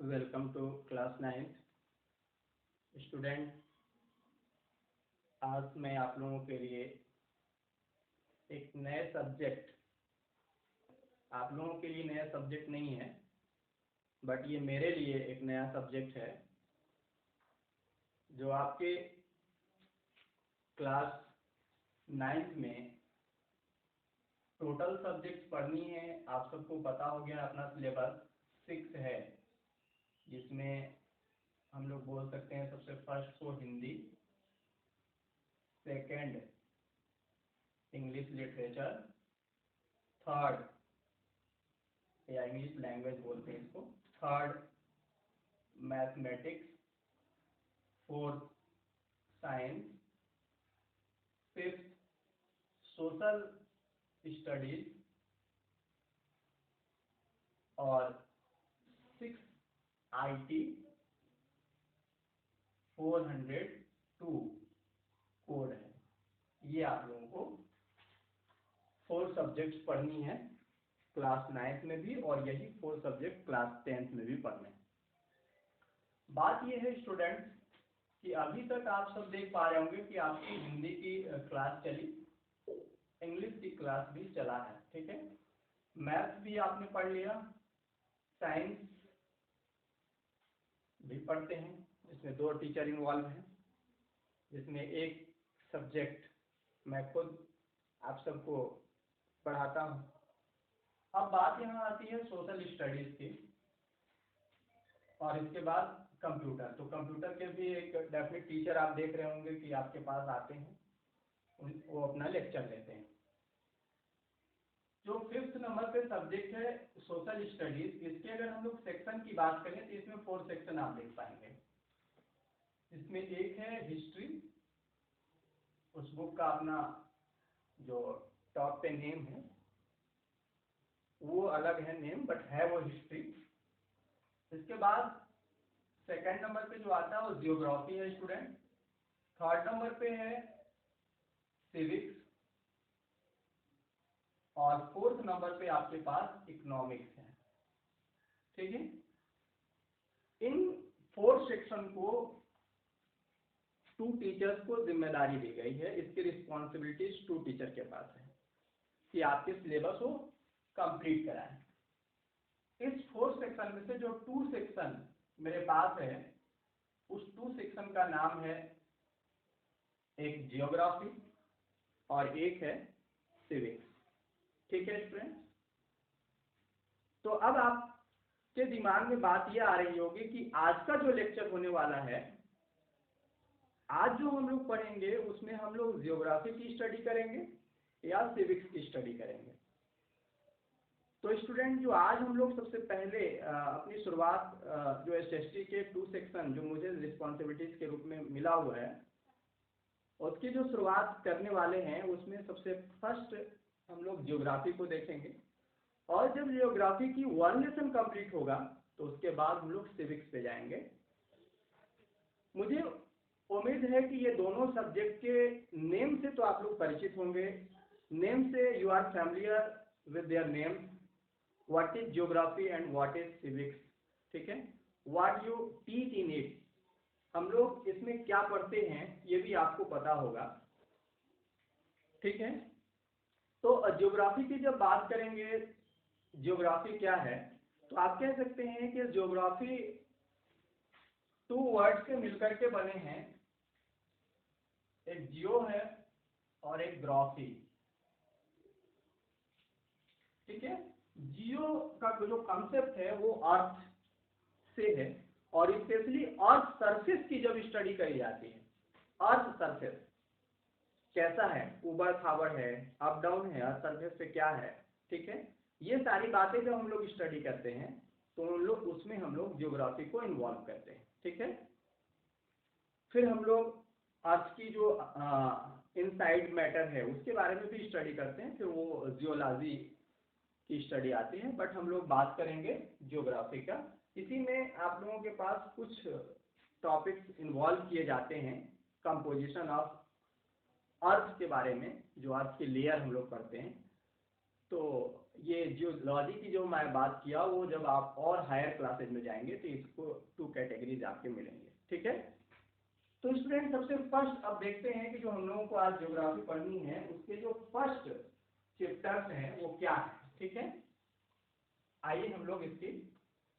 Welcome to class 9th student. आज मैं आप लोगों के लिए एक नए सब्जेक्ट, आप लोगों के लिए नया सब्जेक्ट नहीं है बट ये मेरे लिए एक नया सब्जेक्ट है जो आपके क्लास 9th में टोटल सब्जेक्ट पढ़नी है। आप सबको पता हो गया अपना सिलेबस 6 है, जिसमें हम लोग बोल सकते हैं सबसे फर्स्ट को Hindi, second English literature, third या इंग्लिश लैंग्वेज बोलते हैं इसको, third mathematics, fourth science, fifth social studies और सिक्स IT 402 कोड है। ये आप लोगों को 4 सब्जेक्ट्स पढ़नी है क्लास 9th में भी, और यही 4 सब्जेक्ट क्लास 10th में भी पढ़ने। बात ये है स्टूडेंट्स कि अभी तक आप सब देख पा रहे होंगे कि आपकी हिंदी की क्लास चली, इंग्लिश की क्लास भी चला है, ठीक है। मैथ भी आपने पढ़ लिया, साइंस भी पढ़ते हैं जिसमें 2 टीचर इन्वॉल्व हैं, जिसमें एक सब्जेक्ट मैं खुद आप सबको पढ़ाता हूँ। अब बात यहाँ आती है सोशल स्टडीज की, और इसके बाद कंप्यूटर। तो कंप्यूटर के भी एक डेफिनेट टीचर आप देख रहे होंगे कि आपके पास आते हैं, वो अपना लेक्चर लेते हैं। जो 5th नंबर पे सब्जेक्ट है सोशल स्टडीज, इसके अगर हम लोग सेक्शन की बात करें तो इसमें 4 सेक्शन आप देख पाएंगे। इसमें एक है हिस्ट्री, उस बुक का अपना जो टॉप पे नेम है वो अलग है नेम, बट है वो हिस्ट्री। इसके बाद सेकंड नंबर पे जो आता है वो जियोग्राफी है स्टूडेंट। थर्ड नंबर पे है सिविक्स, और फोर्थ नंबर पे आपके पास इकोनॉमिक्स है, ठीक है। इन 4 सेक्शन को 2 टीचर्स को जिम्मेदारी दी गई है। इसकी रिस्पॉन्सिबिलिटीज 2 टीचर के पास है कि आपके सिलेबस को कंप्लीट कराएं। इस 4 सेक्शन में से जो 2 सेक्शन मेरे पास है, उस 2 सेक्शन का नाम है, एक जियोग्राफी और एक है सिविक्स, ठीक है स्टूडेंट। तो अब आपके दिमाग में बात यह आ रही होगी कि आज का जो लेक्चर होने वाला है, आज जो हम लोग पढ़ेंगे उसमें हम लोग जियोग्राफी की स्टडी करेंगे या सिविक्स की स्टडी करेंगे। तो स्टूडेंट जो आज हम लोग सबसे पहले अपनी शुरुआत जो SST के 2 सेक्शन जो मुझे रिस्पॉन्सिबिलिटीज के रूप में मिला हुआ है, उसकी जो शुरुआत करने वाले हैं, उसमें सबसे फर्स्ट हम लोग जियोग्राफी को देखेंगे, और जब जियोग्राफी की 1 लेसन कंप्लीट होगा तो उसके बाद हम लोग सिविक्स पे जाएंगे। मुझे उम्मीद है कि ये दोनों सब्जेक्ट के नेम से तो आप लोग परिचित होंगे, नेम से you are familiar with their name, what is geography and what is civics, ठीक है। What you teach in it, हम लोग इसमें क्या पढ़ते हैं ये भी आपको पता होगा, ठीक है। तो ज्योग्राफी की जब बात करेंगे, ज्योग्राफी क्या है, तो आप कह सकते हैं कि ज्योग्राफी 2 वर्ड से मिलकर के बने हैं, एक जियो है और एक ग्राफी, ठीक है। जियो का जो कॉन्सेप्ट है वो अर्थ से है, और स्पेशली अर्थ सरफेस की जब स्टडी करी जाती है, अर्थ सरफेस कैसा है, ऊबड़ खाबड़ है, अप डाउन है, अर्थ सरफेस पे क्या है, ठीक है। ये सारी बातें जब हम लोग स्टडी करते हैं तो हम लोग उसमें हम लोग जियोग्राफी को इन्वॉल्व करते हैं, ठीक है। फिर हम लोग अर्थ की जो इनसाइड मैटर है उसके बारे में भी स्टडी करते हैं, फिर वो जियोलॉजी की स्टडी आती है, बट हम लोग बात करेंगे जियोग्राफी का। इसी में आप लोगों के पास कुछ टॉपिक्स इन्वॉल्व किए जाते हैं, कंपोजिशन ऑफ अर्थ के बारे में, जो अर्थ के लेयर हम लोग पढ़ते हैं, तो ये जियोलॉजी की जो मैं बात किया वो जब आप और हायर क्लासेज में जाएंगे तो इसको 2 कैटेगरीज आपके मिलेंगे, ठीक है। तो स्टूडेंट सबसे फर्स्ट अब देखते हैं कि जो हम लोगों को आज ज्योग्राफी पढ़नी है उसके जो फर्स्ट चैप्टर्स हैं वो क्या है, ठीक है। आइए हम लोग इसकी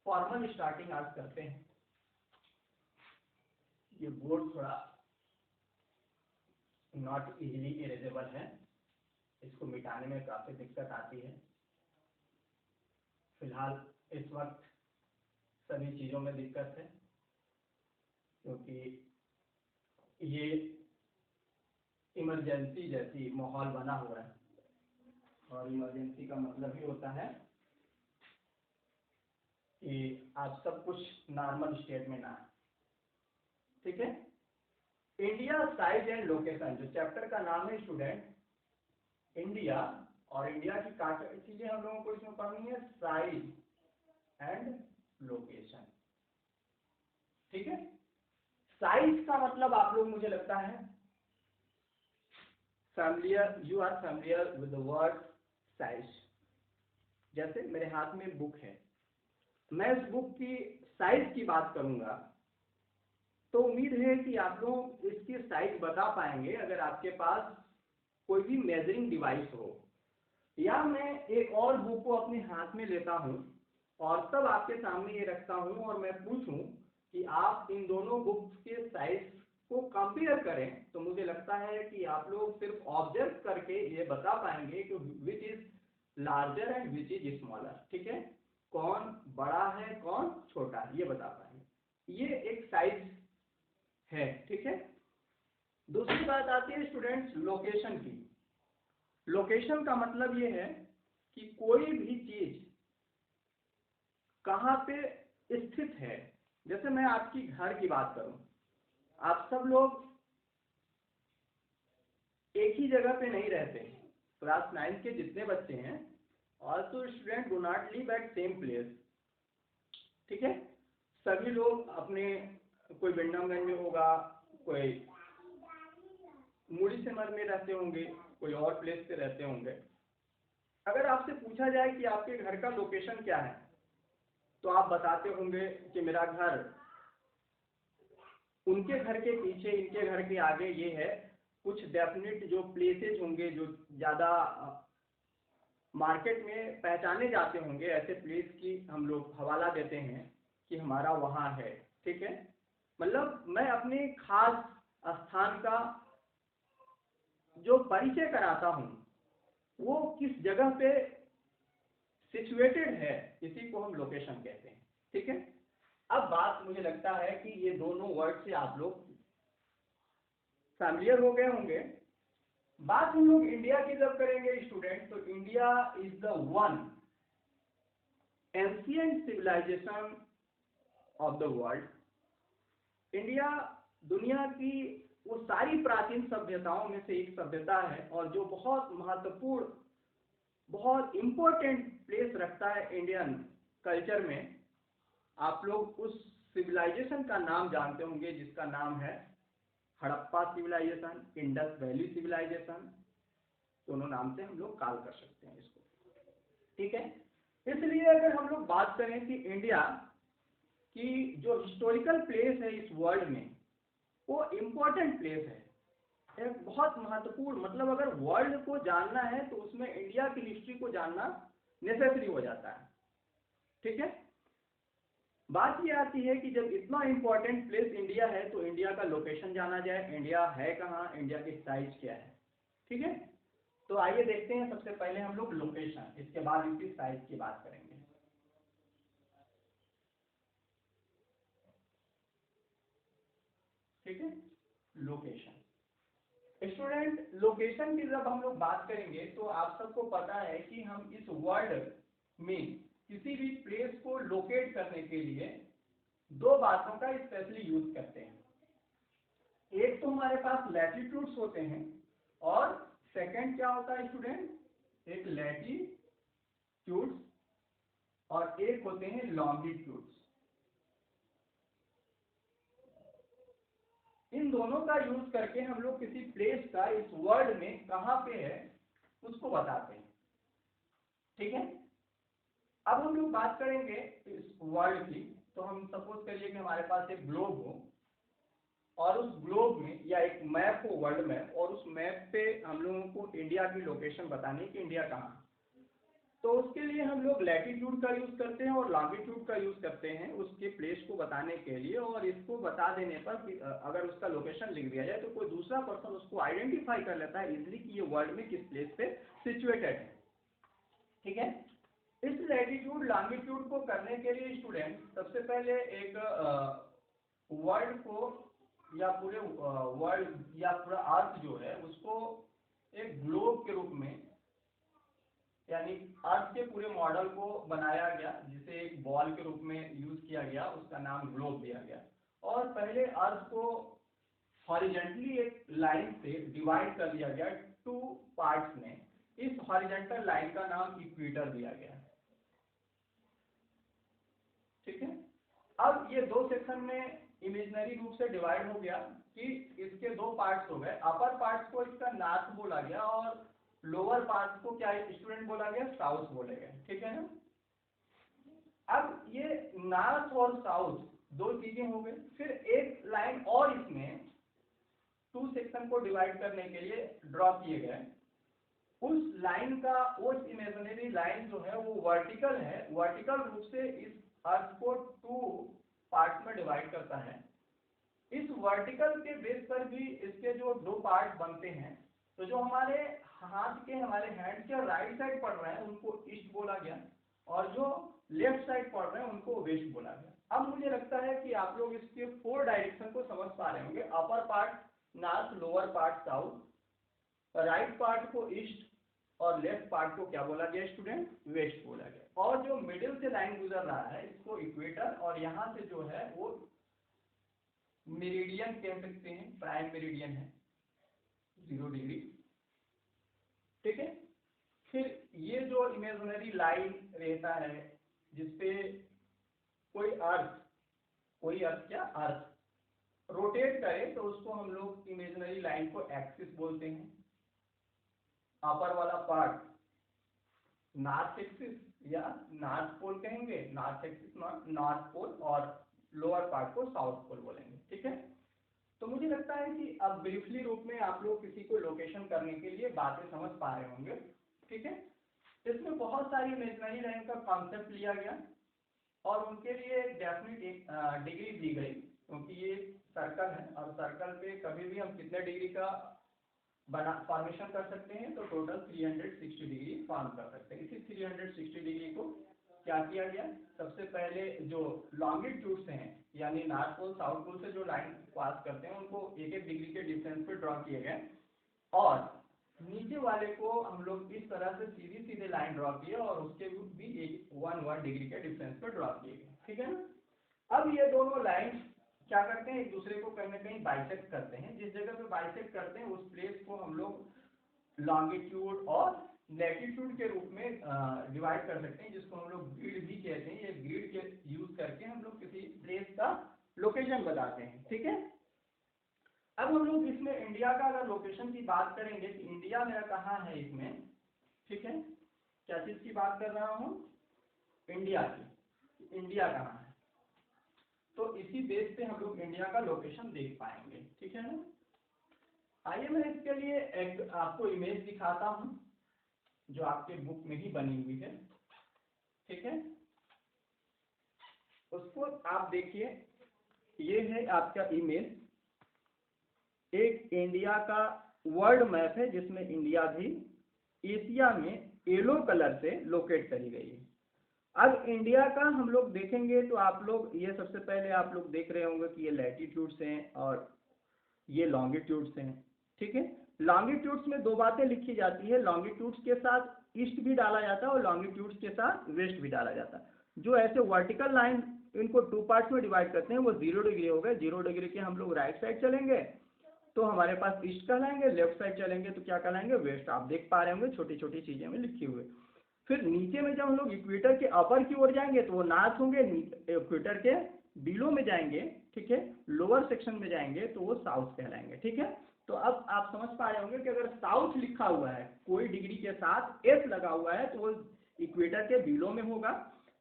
फॉर्मल स्टार्टिंग आज करते हैं। ये बोर्ड थोड़ा नॉट इजीली इरेजेबल है, इसको मिटाने में काफी दिक्कत आती है। फिलहाल इस वक्त सभी चीजों में दिक्कत है क्योंकि ये इमरजेंसी जैसी माहौल बना हुआ है और इमरजेंसी का मतलब ही होता है कि आप सब कुछ नॉर्मल स्टेट में ना है, ठीक है। इंडिया साइज एंड लोकेशन, जो चैप्टर का नाम है स्टूडेंट इंडिया, और इंडिया की चीजें हम लोगों को इसमें पढ़नी है, साइज एंड लोकेशन, ठीक है। साइज का मतलब आप लोग मुझे लगता है familiar, you are familiar with the word size. जैसे मेरे हाथ में बुक है, मैं इस बुक की साइज की बात करूंगा तो उम्मीद है कि आप लोग इसकी साइज बता पाएंगे अगर आपके पास कोई भी मेजरिंग डिवाइस हो, या मैं एक और बुक को अपने हाथ में लेता हूं और तब आपके सामने ये रखता हूं और मैं पूछूं कि आप इन दोनों बुक्स के साइज को कंपेयर करें, तो मुझे लगता है कि आप लोग सिर्फ ऑब्जर्व करके ये बता पाएंगे कि which is larger and which is smaller, ठीक है। कौन बड़ा है कौन छोटा है ये बता पाएंगे, ये एक साइज है, ठीक है। दूसरी बात आती है स्टूडेंट्स लोकेशन की। लोकेशन का मतलब ये है कि कोई भी चीज कहाँ पे स्थित है। जैसे मैं आपकी घर की बात करूं, आप सब लोग एक ही जगह पे नहीं रहते हैं। क्लास 9 के जितने बच्चे हैं also student do not live at same place, ठीक है। सभी लोग अपने, कोई बिंडमगंज में होगा, कोई मुड़ी सिमर में रहते होंगे, कोई और प्लेस पे रहते होंगे। अगर आपसे पूछा जाए कि आपके घर का लोकेशन क्या है तो आप बताते होंगे कि मेरा घर उनके घर के पीछे, इनके घर के आगे ये है। कुछ डेफिनेट जो प्लेसेस होंगे जो ज्यादा मार्केट में पहचाने जाते होंगे, ऐसे प्लेस की हम लोग हवाला देते हैं कि हमारा वहां है, ठीक है। मतलब मैं अपने खास स्थान का जो परिचय कराता हूं वो किस जगह पे सिचुएटेड है, इसी को हम लोकेशन कहते हैं, ठीक है। अब बात मुझे लगता है कि ये दोनों वर्ड से आप लोग फैमिलियर हो गए होंगे। बात हम लोग इंडिया की जब करेंगे स्टूडेंट, तो India is the one ancient civilisation of the world. India दुनिया की वो सारी प्राचीन सभ्यताओं में से एक सभ्यता है और जो बहुत महत्वपूर्ण, बहुत इंपॉर्टेंट प्लेस रखता है इंडियन कल्चर में। आप लोग उस सिविलाइजेशन का नाम जानते होंगे जिसका नाम है Harappa civilisation, Indus valley civilisation, दोनों नाम से हम लोग कॉल कर सकते हैं इसको, ठीक है। इसलिए अगर हम लोग बात करें कि इंडिया की जो हिस्टोरिकल प्लेस है इस वर्ल्ड में वो इम्पोर्टेंट प्लेस है, एक बहुत महत्वपूर्ण, मतलब अगर वर्ल्ड को जानना है तो उसमें इंडिया की हिस्ट्री को जानना नेसेसरी हो जाता है, ठीक है। बात ये आती है कि जब इतना इंपॉर्टेंट प्लेस इंडिया है तो इंडिया का लोकेशन जाना जाए, इंडिया है कहाँ, इंडिया की साइज क्या है, ठीक है। तो आइए देखते हैं सबसे पहले हम लोग लोकेशन, इसके बाद इसकी साइज की बात करेंगे, ठीक है। लोकेशन स्टूडेंट, लोकेशन की जब हम लोग बात करेंगे तो आप सबको पता है कि हम इस वर्ल्ड में किसी भी प्लेस को लोकेट करने के लिए दो बातों का स्पेशली यूज करते हैं। एक तो हमारे पास लैटिट्यूड्स होते हैं और सेकंड क्या होता है स्टूडेंट, एक लैटिट्यूड्स और एक होते हैं लॉन्गिट्यूड्स। इन दोनों का यूज करके हम लोग किसी प्लेस का इस वर्ल्ड में कहाँ पे है उसको बताते हैं। ठीक है। अब हम लोग बात करेंगे इस वर्ल्ड की। तो हम सपोज करिए कि हमारे पास एक ग्लोब हो और उस ग्लोब में या एक मैप हो, वर्ल्ड मैप, और उस मैप पे हम लोगों को इंडिया की लोकेशन बतानी है कि इंडिया कहाँ। तो उसके लिए हम लोग लैटिट्यूड का यूज करते हैं और लॉन्गिट्यूड का यूज करते हैं उसके प्लेस को बताने के लिए। और इसको बता देने पर अगर उसका लोकेशन लिख दिया जाए तो कोई दूसरा पर्सन उसको आइडेंटिफाई कर लेता है इजिली कि ये वर्ल्ड में किस प्लेस पे सिचुएटेड है। ठीक है। इस लैटिट्यूड लॉन्गिट्यूड को करने के लिए स्टूडेंट सबसे पहले एक वर्ल्ड को या पूरे वर्ल्ड या पूरा अर्थ जो है उसको एक ग्लोब के रूप में, यानी अर्थ के पूरे मॉडल को बनाया गया जिसे एक बॉल के रूप में यूज किया गया, उसका नाम ग्लोब दिया गया। और पहले अर्थ को हॉरिजॉन्टली एक लाइन से डिवाइड कर दिया गया 2 पार्ट्स में। इस हॉरिजॉन्टल लाइन का नाम इक्वेटर दिया गया। ठीक है। अब ये 2 सेक्शन में इमेजिनरी रूप से डिवाइड हो गया कि इसके 2 पार्ट्स हो गए। अपर पार्ट्स को इसका नॉर्थ बोला गया और लोअर पार्ट्स को क्या स्टूडेंट बोला गया, साउथ बोले गए। ठीक है ना। अब ये नॉर्थ और साउथ 2 चीजें हो गई। फिर एक लाइन और इसमें 2 सेक्शन को डिवाइड करने के लिए ड्रॉ किए गए। उस लाइन का, उस इमेजिनरी लाइन जो है वो वर्टिकल है, वर्टिकल रूप से इस अर्थ को 2 पार्ट में डिवाइड करता है। इस वर्टिकल के बेस पर भी इसके जो 2 पार्ट बनते हैं, तो जो हमारे हाथ के, हमारे हैंड के राइट साइड पड़ रहे हैं उनको ईस्ट बोला गया और जो लेफ्ट साइड पड़ रहे हैं उनको वेस्ट बोला गया। अब मुझे लगता है कि आप लोग इसके 4 डायरेक्शन को समझ पा रहे होंगे। Upper part north, lower part south, right part को ईस्ट और लेफ्ट पार्ट को क्या बोला गया स्टूडेंट, वेस्ट बोला गया। और जो मिडिल से लाइन गुजर रहा है इसको इक्वेटर, और यहाँ से जो है वो मेरिडियन कह सकते हैं, प्राइम मेरिडियन है 0 डिग्री। ठीक है। फिर ये जो इमेजिनरी लाइन रहता है जिसपे कोई अर्थ क्या अर्थ रोटेट करे तो उसको हम लोग इमेजिनरी लाइन को एक्सिस बोलते हैं। अपर वाला पार्ट नॉर्थ एक्सिस या नॉर्थ पोल कहेंगे, नॉर्थ एक्सिस नॉर्थ पोल, और लोअर पार्ट को साउथ पोल बोलेंगे। ठीक है। तो मुझे लगता है कि अब ब्रीफली रूप में आप लोग किसी को लोकेशन करने के लिए बातें समझ पा रहे होंगे। ठीक है। इसमें बहुत सारी इमेजिनरी लाइन का कॉन्सेप्ट लिया गया और उनके लिए डेफिनेट एक डिग्री दी गई, क्योंकि ये सर्कल है और सर्कल पे कभी भी हम कितने डिग्री का फॉर्मेशन कर सकते हैं, तो टोटल 360 डिग्री फॉर्म कर सकते हैं। इसी 360 डिग्री को क्या किया गया, सबसे पहले जो लॉन्गिट्यूड्स हैं यानी नॉर्थ पोल साउथ पोल से जो लाइन पास करते हैं उनको 1-1 डिग्री के डिस्टेंस पे ड्रॉ किए गए और नीचे वाले को हम लोग इस तरह से सीधे लाइन ड्रॉ किए और उसके भी 1 डिग्री के डिस्टेंस पे ड्रॉ किए गए। ठीक है ना। अब ये दोनों लाइन क्या करते हैं, एक दूसरे को कहीं ना कहीं बाइसेक्ट करते हैं। जिस जगह पे बाइसेक्ट करते हैं उस प्लेस को हम लोग लॉन्गिट्यूड और लैटिट्यूड के रूप में डिवाइड कर सकते हैं, जिसको हम लोग ग्रिड भी कहते हैं। ये ग्रिड के यूज करके हम लोग किसी प्लेस का लोकेशन बताते हैं। ठीक है। अब हम लोग इसमें इंडिया का अगर लोकेशन की बात करेंगे कि इंडिया मेरा कहाँ है इसमें। ठीक है। क्या चीज की बात कर रहा हूँ, इंडिया की, इंडिया कहाँ है, तो इसी बेस पे हम लोग इंडिया का लोकेशन देख पाएंगे। ठीक है ना। आइए मैं इसके लिए एक आपको इमेज दिखाता हूं जो आपके बुक में ही बनी हुई है। ठीक है। उसको आप देखिए, ये है आपका इमेज, एक इंडिया का वर्ल्ड मैप है जिसमें इंडिया भी एशिया में येलो कलर से लोकेट करी गई है। अब इंडिया का हम लोग देखेंगे तो आप लोग ये सबसे पहले आप लोग देख रहे होंगे कि ये लैटिट्यूड्स हैं और ये लॉन्गिट्यूड्स हैं। ठीक है। लॉन्गिट्यूड्स में 2 बातें लिखी जाती है, लॉन्गिट्यूड्स के साथ ईस्ट भी डाला जाता है और लॉन्गिट्यूड्स के साथ वेस्ट भी डाला जाता है। जो ऐसे वर्टिकल लाइन इनको 2 पार्ट्स में डिवाइड करते हैं वो 0 डिग्री हो गए। 0 डिग्री के हम लोग राइट साइड चलेंगे तो हमारे पास ईस्ट कहलाएंगे, लेफ्ट साइड चलेंगे तो क्या कहलाएंगे, वेस्ट। आप देख पा रहे होंगे छोटी छोटी चीजें में लिखी हुई। फिर नीचे में जब हम लोग इक्वेटर के अपर की ओर जाएंगे तो वो नॉर्थ होंगे, इक्वेटर के बिलो में जाएंगे, ठीक है, लोअर सेक्शन में जाएंगे तो वो साउथ कहलाएंगे। ठीक है। तो अब आप समझ पा रहे होंगे कि अगर साउथ लिखा हुआ है कोई डिग्री के साथ एस लगा हुआ है तो वो इक्वेटर के बिलो में होगा,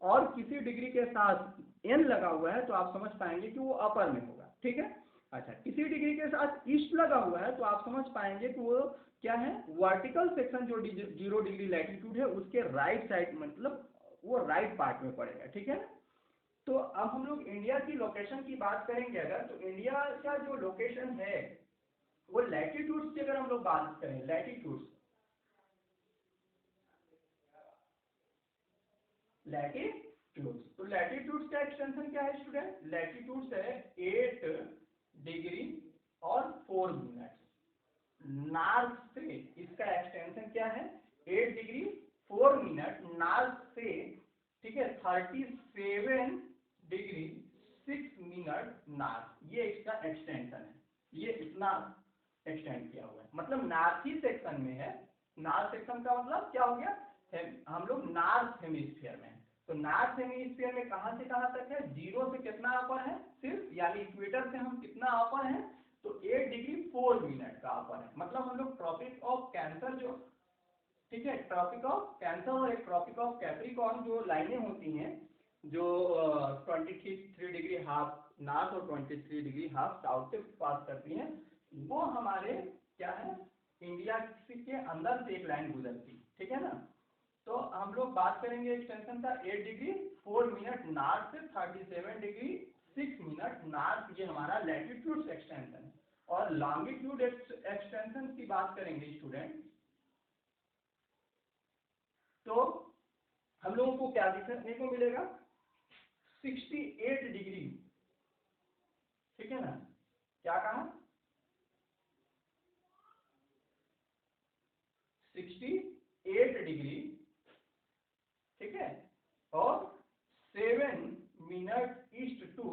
और किसी डिग्री के साथ एन लगा हुआ है तो आप समझ पाएंगे कि वो अपर में होगा, ठीक है। अच्छा, किसी डिग्री के साथ ईस्ट लगा हुआ है तो आप समझ पाएंगे कि वो क्या है, वर्टिकल सेक्शन जो 0 डिग्री लैटिट्यूड है उसके राइट साइड, मतलब वो राइट पार्ट में पड़ेगा, ठीक है। तो अब हम लोग इंडिया की लोकेशन की बात करेंगे अगर, तो इंडिया का जो लोकेशन है वो लैटिट्यूड की अगर हम लोग बात करें, लैटिट्यूड तो लैटिट्यूड का एक्सटेंशन क्या है स्टूडेंट, लैटिट्यूड है 8 डिग्री और 4 मिनट, नॉर्थ से इसका एक्सटेंशन क्या है 8 डिग्री 4 मिनट नॉर्थ से, ठीक है, 37 डिग्री 6 मिनट नॉर्थ, ये इसका एक्सटेंशन है, ये इतना एक्सटेंड किया हुआ है, मतलब नॉर्थ ही सेक्शन में है। नॉर्थ सेक्शन का मतलब क्या हो गया, हम लोग नॉर्थ हेमिस्फीयर में है, तो नॉर्थ हेमिस्फीयर में कहां से कहां तक है, 0 से कितना अपर है सिर्फ, यानी इक्वेटर से हम कितना अपर है, तो 8 डिग्री 4 मिनट का अपर है, मतलब हम लोग ट्रॉपिक ऑफ कैंसर जो, ठीक है, ट्रॉपिक ऑफ कैंसर और एक ट्रॉपिक ऑफ कैप्रिकॉर्न जो लाइनें होती हैं जो 23 डिग्री हाफ नॉर्थ और 23 डिग्री हाफ साउथ से पास करती हैं, वो हमारे क्या है, इंडिया के अंदर से एक लाइन गुजरती, ठीक है ना। तो हम लोग बात करेंगे एक्सटेंशन का 8 डिग्री 4 मिनट नॉर्थ से 37 डिग्री 6 मिनट नॉर्थ, ये हमारा लैटिट्यूड एक्सटेंशन है। और लॉन्गिट्यूड एक्सटेंशन की बात करेंगे स्टूडेंट, तो हम लोगों को क्या देखने को मिलेगा, 68 डिग्री, ठीक है ना, क्या कहा, 68 डिग्री, ठीक है, और 7 minute east to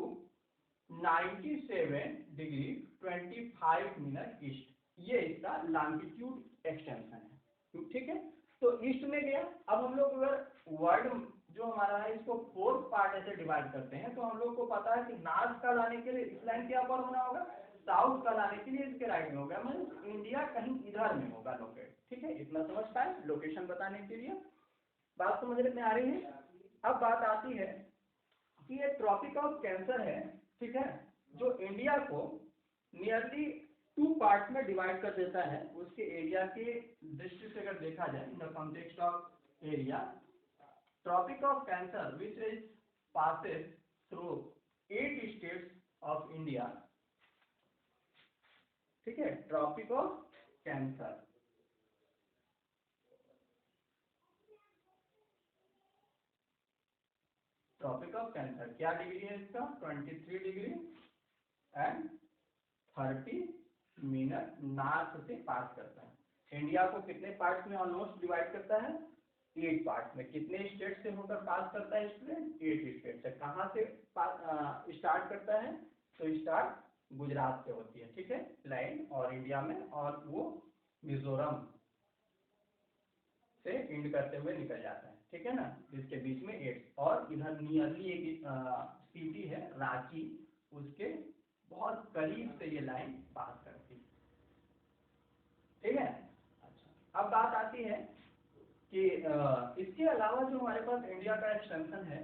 97 degree 25 minute east, ये इसका लॉन्गिट्यूड एक्सटेंशन है, ठीक है। तो ईस्ट में गया, अब हम लोग अगर वर्ड जो हमारा है इसको 4 पार्ट ऐसे डिवाइड करते हैं, तो हम लोग को पता है कि नॉर्थ का लाने के लिए इस लाइन के ऊपर होना होगा, साउथ का लाने के लिए इसके राइट में होगा, मतलब इंडिया कहीं इधर में होगा लोकेट, ठीक है, इतना समझ पाए लोकेशन बताने के लिए, बात समझ में आ रही है। अब बात आती है कि ये ट्रॉपिक ऑफ कैंसर है, ठीक है, जो इंडिया को नियरली 2 पार्ट में डिवाइड कर देता है, उसके एरिया के दृष्टि से अगर देखा जाए, in the context of area, tropic of cancer which is passes through 8 states of India, ठीक है, tropic of cancer, tropic of cancer क्या डिग्री है इसका, 23 डिग्री एंड 30 मिनट नॉर्थ से पास करता है। इंडिया को कितने पार्ट्स में ऑलमोस्ट डिवाइड करता है, 8 पार्ट्स में, कितने स्टेट से होकर पास करता है स्टूडेंट, 8 स्टेट से। कहां से स्टार्ट करता है, तो स्टार्ट गुजरात से होती है, ठीक है, लाइन, और इंडिया में, और वो मिजोरम से एंड करते हुए निकल जाता है, ठीक है ना, इसके बीच में 8, और इधर नियरली एक सिटी है रांची, उसके बहुत करीब से ये लाइन पास करती है, ठीक है। अच्छा, अब बात आती है कि इसके अलावा जो हमारे पास इंडिया का एक्सटेंशन है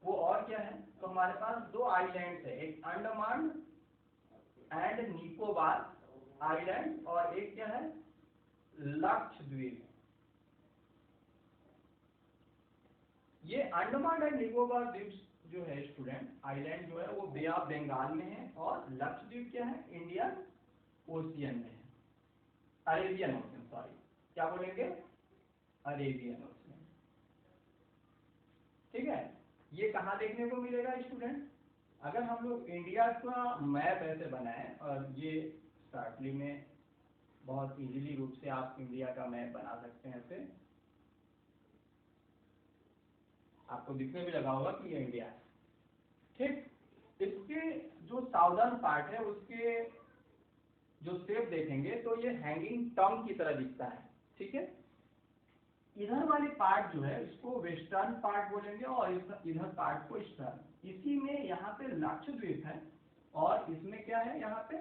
वो और क्या है, तो हमारे पास 2 आइलैंड्स है, एक अंडमान एंड निकोबार आइलैंड, और एक क्या है, लक्षद्वीप। ये अंडमान एंड निकोबार द्वीप जो है स्टूडेंट, आइलैंड जो है वो बे ऑफ बंगाल में है, और लक्षद्वीप क्या है, इंडियन ओशियन में है, अरेबियन ओशियन, सॉरी क्या बोलेंगे, अरेबियन ओशियन, ठीक है। ये कहाँ देखने को मिलेगा स्टूडेंट, अगर हम लोग इंडिया का मैप ऐसे बनाएं, और ये स्टार्टली में बहुत इजीली रूप से आप इंडिया का मैप बना सकते हैं, ऐसे आपको दिखने भी लगा होगा कि ये इंडिया है, ठीक। इसके जो साउदर्न पार्ट है उसके जो शेप देखेंगे तो ये हैंगिंग टंग की तरह दिखता है, ठीक है। इधर वाली पार्ट जो है इसको वेस्टर्न पार्ट बोलेंगे, और इधर पार्ट को ईस्टर्न, इसी में यहाँ पे लक्षद्वीप है, और इसमें क्या है, यहाँ पे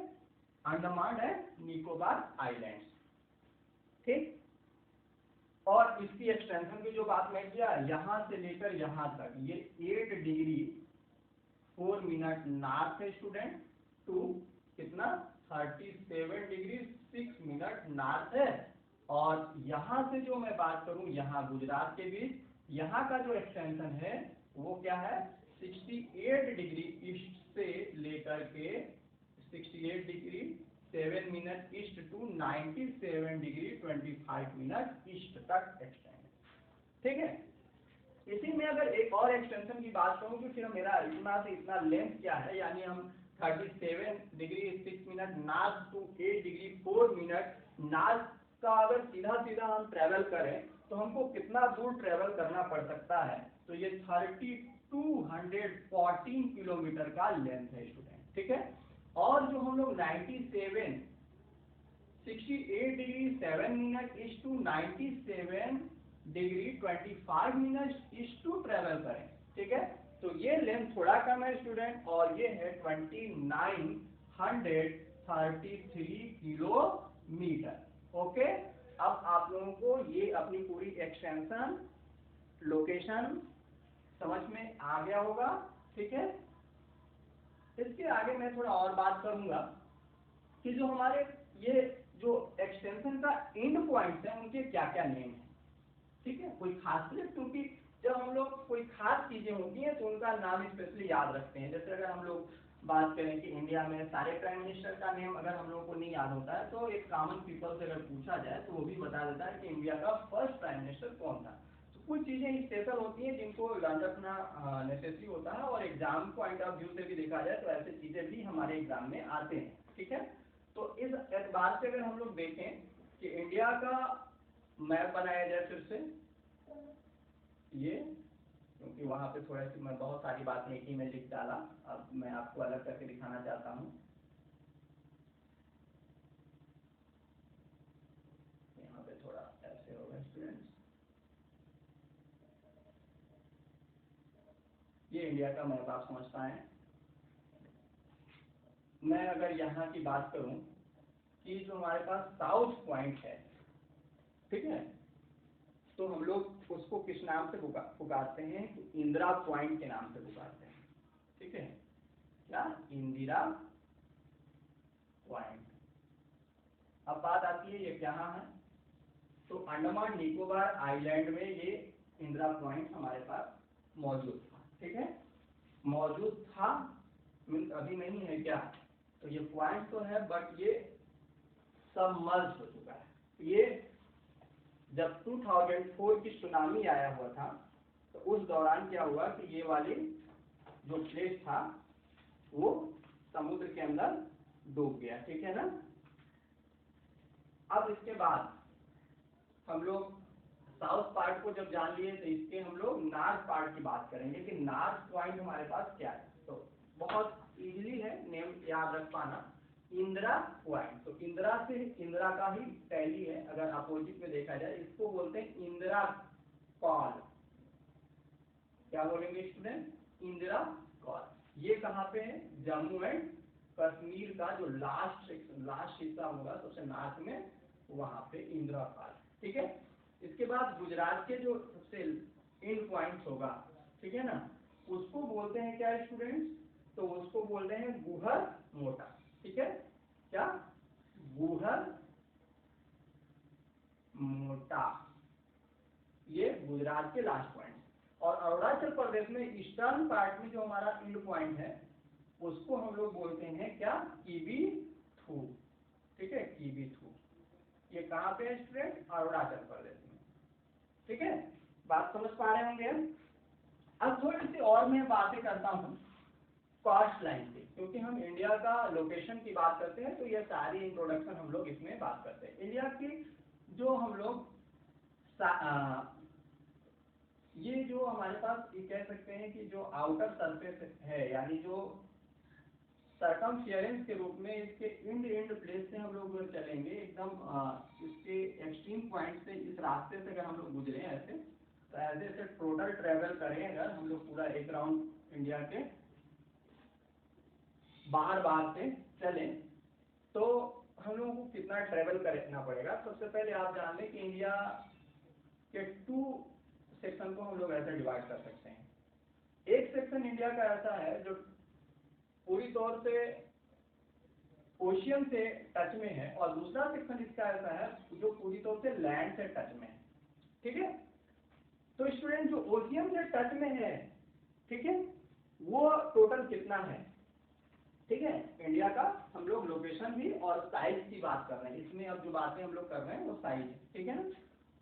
अंडमान एंड निकोबार आइलैंड्स, ठीक। और इसकी एक्सटेंशन की जो बात मैं किया, यहाँ से लेकर यहाँ तक ये 8 डिग्री 4 मिनट नॉर्थ है स्टूडेंट, टू कितना 37 डिग्री 6 मिनट नॉर्थ है। और यहाँ से जो मैं बात करूं, यहाँ गुजरात के बीच यहाँ का जो एक्सटेंशन है वो क्या है, 68 डिग्री ईस्ट से लेकर के 68 degree 7 minute east to 97 degree 25 minute east तक एक्सटेंड, ठीक है। इसी में अगर एक और एक्सटेंशन की बात करूं कि फिर मेरा इतना से इतना लेंथ क्या है, यानी हम 37 degree 6 minute north to 8 degree 4 minute north का अगर सीधा सीधा हम ट्रेवल करें तो हमको कितना दूर ट्रेवल करना पड़ सकता है, तो ये 3214 किलोमीटर का लेंथ है स्टूडेंट, ठीक है। और जो हम लोग 68 degree 7 minute east to 97 degree 25 minute east to travel करें, ठीक है, तो ये लेंथ थोड़ा कम है स्टूडेंट, और ये है 2933 किलोमीटर। ओके, अब आप लोगों को ये अपनी पूरी एक्सटेंशन लोकेशन समझ में आ गया होगा, ठीक है। इसके आगे मैं थोड़ा और बात करूंगा कि जो हमारे ये जो एक्सटेंशन का एंड पॉइंट्स हैं उनके क्या क्या नेम है, ठीक है, कोई खास स्लिप, क्योंकि जब हम लोग कोई खास चीजें होती हैं तो उनका नाम स्पेशली याद रखते हैं। जैसे अगर हम लोग बात करें कि इंडिया में सारे प्राइम मिनिस्टर का नेम अगर हम लोगों को नहीं याद होता है तो एक कॉमन पीपल से अगर पूछा जाए तो वो भी बता देता है कि इंडिया का फर्स्ट प्राइम मिनिस्टर कौन था। तो कुछ चीजें स्पेशल होती हैं जिनको याद रखना नेसेसरी होता है, और एग्जाम पॉइंट ऑफ व्यू से भी देखा जाए तो ऐसी चीजें भी हमारे एग्जाम में आते हैं, ठीक है। तो इस एतबार से अगर हम लोग देखें कि इंडिया का मैप बनाया जाए फिर से, ये क्योंकि वहां पे थोड़ा सी मैं बहुत सारी बातें एक ही में लिख डाला, अब मैं आपको अलग करके दिखाना चाहता हूँ। यहाँ पे थोड़ा ऐसे होगा स्टूडेंट्स, ये इंडिया का मैप आप समझ पाए। मैं अगर यहाँ की बात करूं कि जो हमारे पास साउथ पॉइंट है, ठीक है, तो हम लोग उसको किस नाम से पुकारते हैं, तो इंदिरा पॉइंट के नाम से पुकारते हैं, ठीक है, क्या, इंदिरा पॉइंट। अब बात आती है ये कहाँ है, तो अंडमान निकोबार आइलैंड में ये इंदिरा पॉइंट हमारे पास मौजूद था, ठीक है, मौजूद था मीन्स अभी नहीं है क्या, तो ये पॉइंट तो है बट ये सबमर्ज हो चुका है। ये जब 2004 की सुनामी आया हुआ था तो उस दौरान क्या हुआ कि ये वाली जो प्लेस था वो समुद्र के अंदर डूब गया, ठीक है ना। अब इसके बाद हम लोग साउथ पार्ट को जब जान लिए तो इसके हम लोग नॉर्थ पार्ट की बात करेंगे कि नॉर्थ पॉइंट हमारे पास क्या है। तो बहुत इजीली है नेम याद रख पाना, इंदिरा पॉइंट। तो इंदिरा से इंदिरा का ही टैली है, अगर अपोजिट में देखा जाए इसको बोलते हैं इंदिरा कॉल। क्या बोलेंगे स्टूडेंट, इंदिरा कॉल। ये कहाँ पे है, जम्मू एंड कश्मीर का जो लास्ट हिस्सा होगा सबसे नॉर्थ में, वहां पे इंदिरा कॉल, ठीक है। इसके बाद गुजरात के जो सबसे एंड पॉइंट होगा, ठीक है ना, उसको बोलते हैं क्या स्टूडेंट्स, तो उसको बोलते हैं गुहर मोटा, ठीक है, क्या, गुहर मोटा, ये गुजरात के लास्ट पॉइंट। और अरुणाचल प्रदेश में ईस्टर्न पार्ट में जो हमारा एंड पॉइंट है उसको हम लोग बोलते हैं क्या, किबीथू, ठीक है, किबीथू। ये कहाँ पे है स्टूडेंट, अरुणाचल प्रदेश में, ठीक है, बात समझ पा रहे होंगे। अब थोड़ी सी और मैं बातें करता हूँ कॉस्ट लाइन की, क्योंकि हम इंडिया का लोकेशन की बात करते हैं तो ये सारी इंट्रोडक्शन हम लोग इसमें बात करते हैं। इंडिया की जो हम लोग ये जो हमारे पास ये कह सकते हैं कि जो आउटर सरफेस है, यानी जो सरकमफियरेंस के रूप में इसके इंड प्लेस से हम लोग चलेंगे एकदम इसके एक्सट्रीम पॉइंट से, इस रास्ते से अगर हम लोग गुजरे ऐसे, तो ऐसे टोटल ट्रेवल करें अगर हम लोग पूरा एक राउंड इंडिया के बाहर से चलें तो हम लोगों को कितना ट्रेवल करना पड़ेगा। सबसे पहले आप जान लें कि इंडिया कि 2 सेक्शन को हम लोग ऐसे डिवाइड कर सकते हैं। एक सेक्शन इंडिया का ऐसा है जो पूरी तौर से ओशियन से टच में है, और दूसरा सेक्शन इसका ऐसा है जो पूरी तौर से लैंड से टच में है। ठीक है, तो स्टूडेंट जो ओशियन से टच में है, ठीक है, वो टोटल कितना है? ठीक है, इंडिया का हम लोग लोकेशन भी और साइज की बात कर रहे हैं, इसमें अब जो बातें हम लोग कर रहे हैं वो साइज है। ठीक है ना,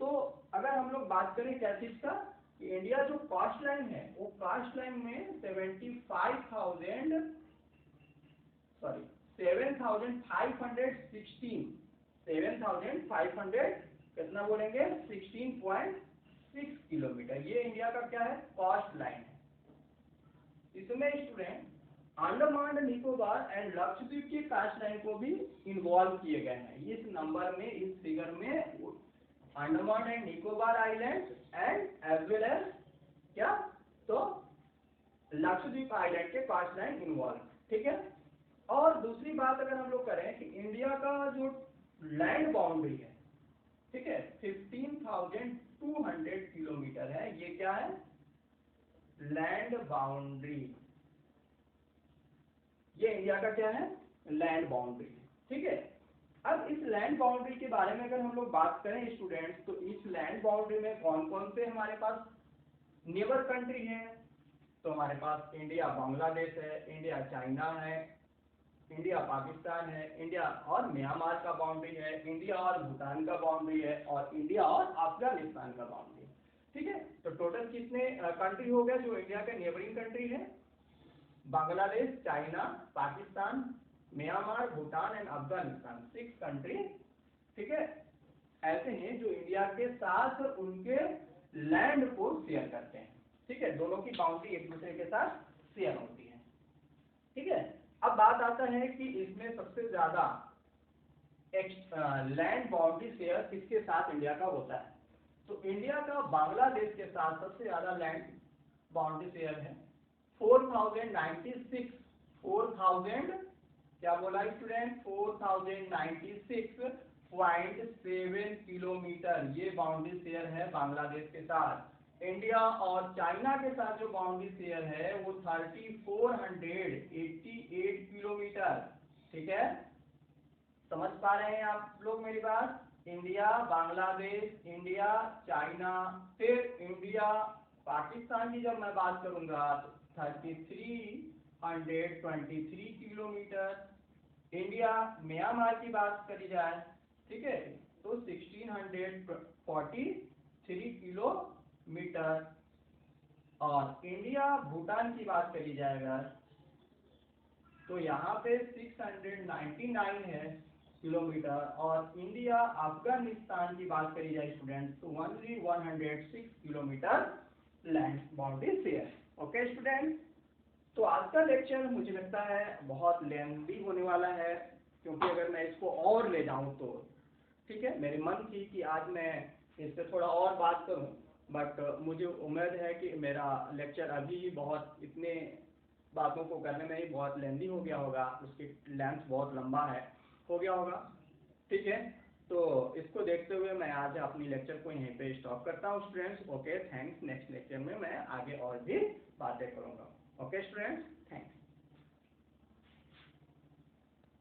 तो अगर हम लोग बात करें क्या चीज का, कि इंडिया जो कास्ट लाइन है वो कास्ट लाइन में 7,516 कितना बोलेंगे 16.6 किलोमीटर, ये इंडिया का क्या है, कास्ट लाइन है। इसमें स्टूडेंट अंडमान निकोबार एंड लक्षद्वीप की कास्ट लाइन को भी इन्वॉल्व किए गए हैं इस नंबर में, इस फिगर में। Andaman and Nicobar island and as well as क्या, तो लक्षद्वीप आइलैंड के कास्ट लाइन इन्वॉल्व। ठीक है, और दूसरी बात अगर हम लोग करें कि इंडिया का जो लैंड बाउंड्री है, ठीक है, 15,200 किलोमीटर है। ये क्या है, लैंड बाउंड्री, ये इंडिया का क्या है, लैंड बाउंड्री। ठीक है, अब इस लैंड बाउंड्री के बारे में अगर हम लोग बात करें स्टूडेंट्स, तो इस लैंड बाउंड्री में कौन कौन से हमारे पास नेबर कंट्री हैं? तो हमारे पास इंडिया बांग्लादेश है, इंडिया चाइना है, इंडिया पाकिस्तान है, इंडिया और म्यांमार का बाउंड्री है, इंडिया और भूटान का बाउंड्री है, और इंडिया और अफगानिस्तान का बाउंड्री है। ठीक है, तो टोटल कितने कंट्री हो गए जो इंडिया के नेबरिंग कंट्री है? Bangladesh, China, Pakistan, Myanmar, Bhutan and Afghanistan, 6 country. ठीक है, ऐसे हैं जो इंडिया के साथ उनके लैंड को शेयर करते हैं। ठीक है, दोनों की बाउंड्री एक दूसरे के साथ शेयर होती है। ठीक है, अब बात आता है कि इसमें सबसे ज्यादा लैंड बाउंड्री शेयर किसके साथ इंडिया का होता है? तो इंडिया का बांग्लादेश के साथ सबसे ज्यादा लैंड बाउंड्री शेयर है, 4096, 4000 क्या बोला स्टूडेंट, 4096.7 किलोमीटर, ये बाउंड्री शेयर है बांग्लादेश के साथ। इंडिया और चाइना के साथ जो बाउंड्री शेयर है वो 3488 किलोमीटर। ठीक है, समझ पा रहे हैं आप लोग मेरी बात? इंडिया, बांग्लादेश, इंडिया, चाइना, फिर इंडिया पाकिस्तान की जब मैं बात करूंगा तो 3323 किलोमीटर। इंडिया म्यांमार की बात करी जाए, ठीक है, तो 1643 किलोमीटर। और इंडिया भूटान की बात करी जाएगा तो यहाँ पे 699 है किलोमीटर, और इंडिया अफगानिस्तान की बात करी जाए स्टूडेंट तो only 106 kilometre land boundary share. Okay student, तो आज का लेक्चर मुझे लगता है बहुत लेंथी होने वाला है, क्योंकि अगर मैं इसको और ले जाऊं तो, ठीक है, मेरी मन थी कि आज मैं इस पर थोड़ा और बात करूं, बट मुझे उम्मीद है कि मेरा लेक्चर अभी बहुत इतने बातों को करने में ही बहुत लेंथी हो गया होगा, उसकी लेंथ बहुत लंबा है, हो गया होगा। ठीक है, तो इसको देखते हुए मैं आज अपनी लेक्चर को यहीं पे स्टॉप करता हूँ students. Okay, thanks. Next lecture में मैं आगे और भी बातें करूँगा। Okay students, thanks.